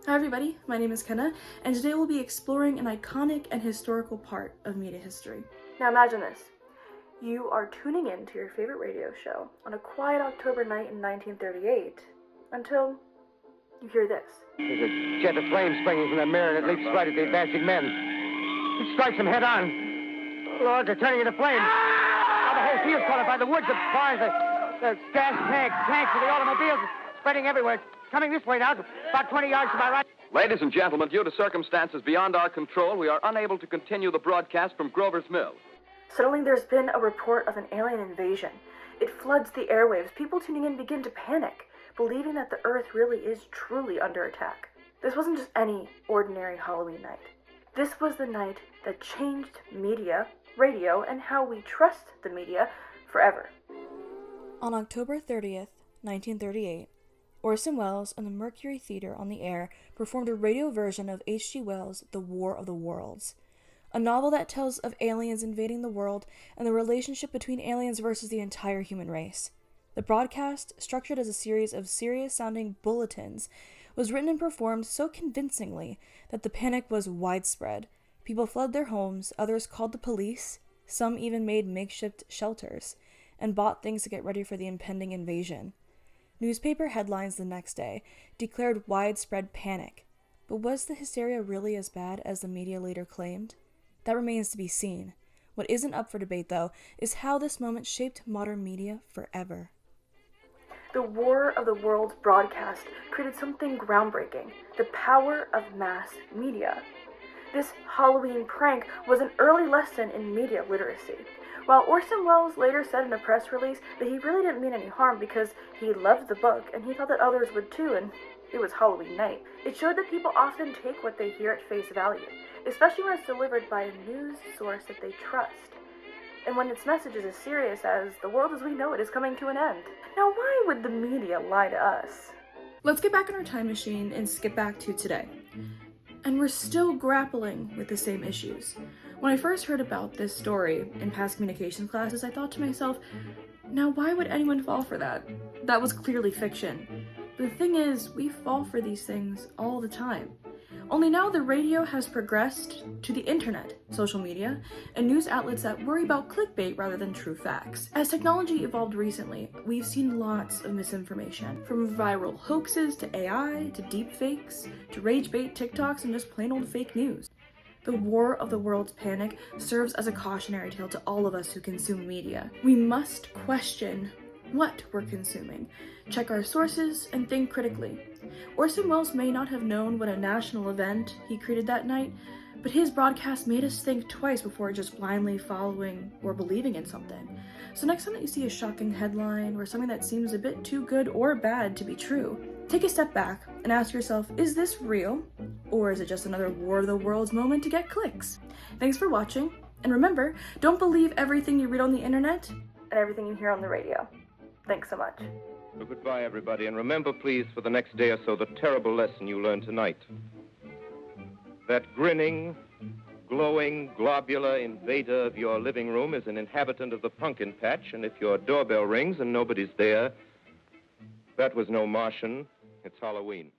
Hi everybody, my name is Kenna, and today we'll be exploring an iconic and historical part of media history. Now imagine this. You are tuning in to your favorite radio show on a quiet October night in 1938 until you hear this. There's a jet of flame springing from the mirror and it leaps right at the advancing men. It strikes them head on. Lord, they're turning into flames. Now the whole field's caught up by the woods, the barns, the gas tanks of the automobiles spreading everywhere. It's coming this way now, about 20 yards to my right. Ladies and gentlemen, due to circumstances beyond our control, we are unable to continue the broadcast from Grover's Mill. Suddenly there's been a report of an alien invasion. It floods the airwaves. People tuning in begin to panic, believing that the Earth really is truly under attack. This wasn't just any ordinary Halloween night. This was the night that changed media, radio, and how we trust the media forever. On October 30th, 1938, Orson Welles and the Mercury Theater on the Air performed a radio version of H.G. Wells' The War of the Worlds, a novel that tells of aliens invading the world and the relationship between aliens versus the entire human race. The broadcast, structured as a series of serious-sounding bulletins, was written and performed so convincingly that the panic was widespread. People fled their homes, others called the police, some even made makeshift shelters, and bought things to get ready for the impending invasion. Newspaper headlines the next day declared widespread panic. But was the hysteria really as bad as the media later claimed? That remains to be seen. What isn't up for debate, though, is how this moment shaped modern media forever. The War of the Worlds broadcast created something groundbreaking: the power of mass media. This Halloween prank was an early lesson in media literacy. While Orson Welles later said in a press release that he really didn't mean any harm because he loved the book and he thought that others would too, and it was Halloween night, it showed that people often take what they hear at face value, especially when it's delivered by a news source that they trust, and when its message is as serious as the world as we know it is coming to an end. Now, why would the media lie to us? Let's get back in our time machine and skip back to today. And we're still grappling with the same issues. When I first heard about this story in past communications classes, I thought to myself, now why would anyone fall for that? That was clearly fiction. But the thing is, we fall for these things all the time. Only now the radio has progressed to the internet, social media, and news outlets that worry about clickbait rather than true facts. As technology evolved recently, we've seen lots of misinformation, from viral hoaxes to AI, to deepfakes, to rage-bait TikToks, and just plain old fake news. The War of the Worlds panic serves as a cautionary tale to all of us who consume media. We must question what we're consuming, check our sources, and think critically. Orson Welles may not have known what a national event he created that night, but his broadcast made us think twice before just blindly following or believing in something. So next time that you see a shocking headline or something that seems a bit too good or bad to be true, take a step back and ask yourself, is this real? Or is it just another War of the Worlds moment to get clicks? Thanks for watching, and remember, don't believe everything you read on the internet and everything you hear on the radio. Thanks so much. Well, goodbye, everybody, and remember, please, for the next day or so, the terrible lesson you learned tonight. That grinning, glowing, globular invader of your living room is an inhabitant of the pumpkin patch, and if your doorbell rings and nobody's there, that was no Martian, it's Halloween.